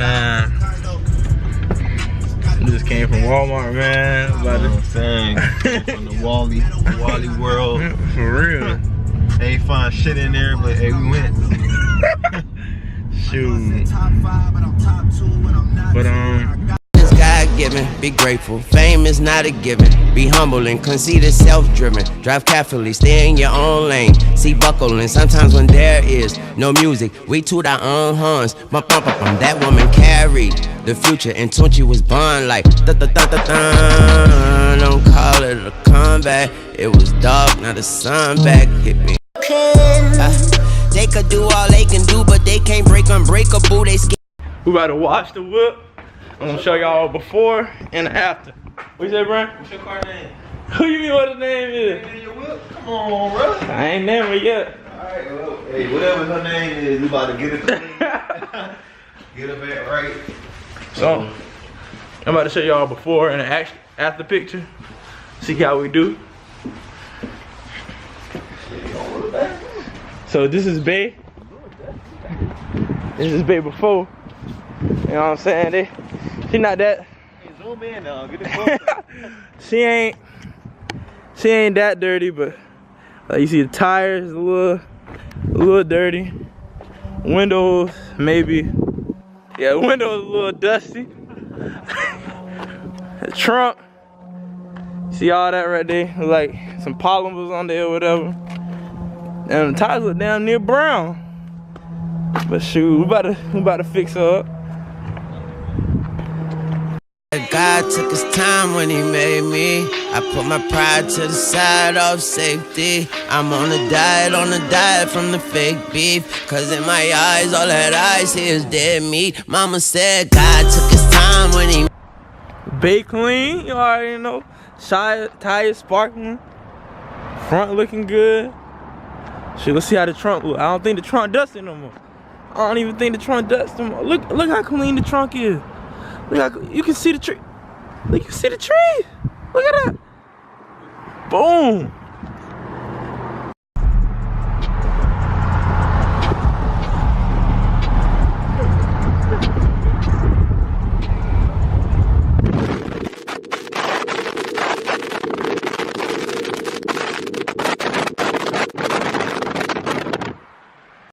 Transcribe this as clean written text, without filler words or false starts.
Man, I just came from Walmart, man. About You know what I'm saying? From the Wally world. For real. They ain't find shit in there, but hey, we went. Shoot. But It's God-given, be grateful. Fame is not a given. Be humble and conceited, self-driven. Drive carefully, stay in your own lane. See buckle, and sometimes when there is no music, we toot our own horns. Bump, bump, bump, bump. That woman carried the future, and Tunchi was born like da-da-da-da-da. Don't call it a comeback. It was dark, now the sun back hit me. They could do all they can do, but they can't break unbreakable. They scared. we about to watch the whip. I'm gonna show y'all before and after. What you say, Brian? What's your car name? Who you mean what his name is? Name your whip? Come on, bro. I ain't named her yet. Alright, well, hey, whatever her name is, we about to get it clean. Get her back right. So, I'm about to show y'all before and after picture. See how we do. So this is Bay. This is Bay before. You know what I'm saying? She not that. Hey, zoom in now, get it closer. She ain't that dirty, but you see the tires a little dirty. Windows maybe. Yeah, the windows a little dusty. The trunk. See all that right there? Like some polymers on there or whatever. And the tires look down near brown. But shoot, we about to fix her up. God took his time when he made me. I put my pride to the side of safety. I'm on a diet from the fake beef. Cause in my eyes, all that I see is dead meat. Mama said God took his time when he Bay clean, you already know. Tires sparkling. Front looking good. Shit, let's see how the trunk look. I don't think the trunk dusty no more. I don't even think the trunk dusty no more. Look how clean the trunk is. Look how, you can see the tree. Look, you can see the tree. Look at that. Boom.